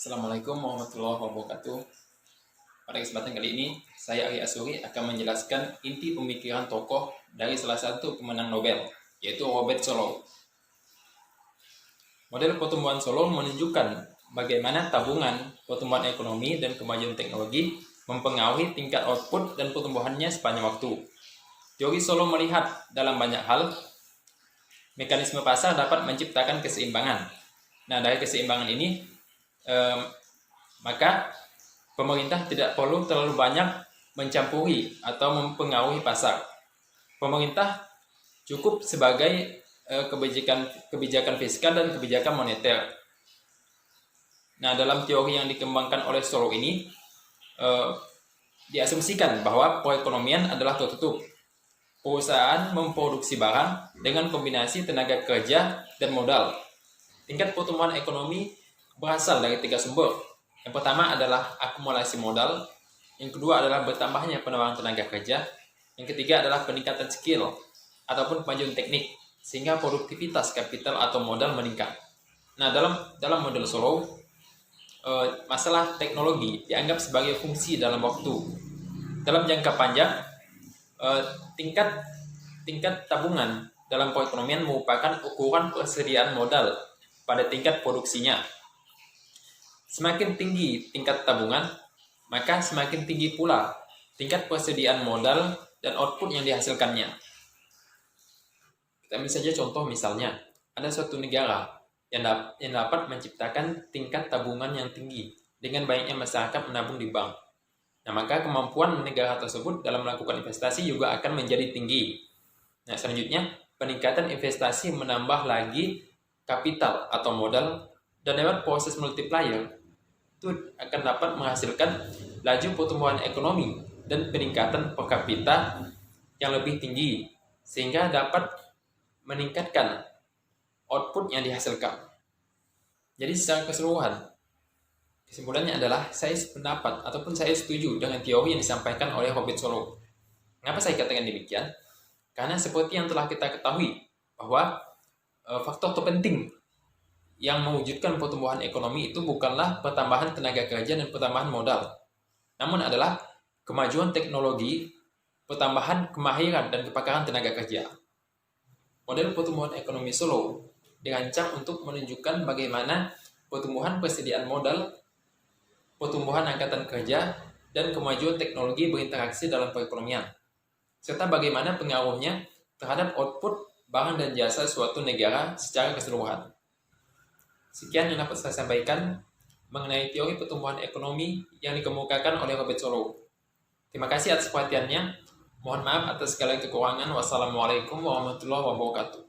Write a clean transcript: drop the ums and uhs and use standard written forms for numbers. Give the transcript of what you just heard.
Assalamualaikum warahmatullahi wabarakatuh. Pada kesempatan kali ini, saya Ari Asuri akan menjelaskan inti pemikiran tokoh dari salah satu pemenang Nobel, yaitu Robert Solow. Model pertumbuhan Solow menunjukkan bagaimana tabungan, pertumbuhan ekonomi, dan kemajuan teknologi mempengaruhi tingkat output dan pertumbuhannya sepanjang waktu. Teori Solow melihat dalam banyak hal, mekanisme pasar dapat menciptakan keseimbangan. Nah, dari keseimbangan ini, maka pemerintah tidak perlu terlalu banyak mencampuri atau mempengaruhi pasar. Pemerintah cukup sebagai kebijakan fiskal dan kebijakan moneter. Nah, dalam teori yang dikembangkan oleh Solow ini, diasumsikan bahwa perekonomian adalah tertutup. Perusahaan memproduksi barang dengan kombinasi tenaga kerja dan modal. Tingkat pertumbuhan ekonomi berasal dari 3 sumber. Yang pertama adalah akumulasi modal, yang kedua adalah bertambahnya penawaran tenaga kerja, yang ketiga adalah peningkatan skill ataupun kemajuan teknik sehingga produktivitas kapital atau modal meningkat. Nah, dalam model Solow, masalah teknologi dianggap sebagai fungsi dalam waktu. Dalam jangka panjang, tingkat tabungan dalam perekonomian merupakan ukuran persediaan modal pada tingkat produksinya. Semakin tinggi tingkat tabungan, maka semakin tinggi pula tingkat persediaan modal dan output yang dihasilkannya. Kita ambil saja contoh misalnya, ada suatu negara yang dapat menciptakan tingkat tabungan yang tinggi dengan banyaknya masyarakat menabung di bank. Nah, maka kemampuan negara tersebut dalam melakukan investasi juga akan menjadi tinggi. Nah, selanjutnya, peningkatan investasi menambah lagi kapital atau modal, dan lewat proses multiplier itu akan dapat menghasilkan laju pertumbuhan ekonomi dan peningkatan per kapita yang lebih tinggi sehingga dapat meningkatkan output yang dihasilkan. Jadi secara keseluruhan, kesimpulannya adalah saya sependapat ataupun saya setuju dengan teori yang disampaikan oleh Robert Solow. Kenapa saya katakan demikian? Karena seperti yang telah kita ketahui bahwa faktor terpenting yang mewujudkan pertumbuhan ekonomi itu bukanlah pertambahan tenaga kerja dan pertambahan modal, namun adalah kemajuan teknologi, pertambahan kemahiran dan kepakaran tenaga kerja. Model pertumbuhan ekonomi Solow dirancang untuk menunjukkan bagaimana pertumbuhan persediaan modal, pertumbuhan angkatan kerja, dan kemajuan teknologi berinteraksi dalam perekonomian, serta bagaimana pengaruhnya terhadap output barang dan jasa suatu negara secara keseluruhan. Sekian yang dapat saya sampaikan mengenai teori pertumbuhan ekonomi yang dikemukakan oleh Robert Solow. Terima kasih atas perhatiannya. Mohon maaf atas segala kekurangan. Wassalamualaikum warahmatullahi wabarakatuh.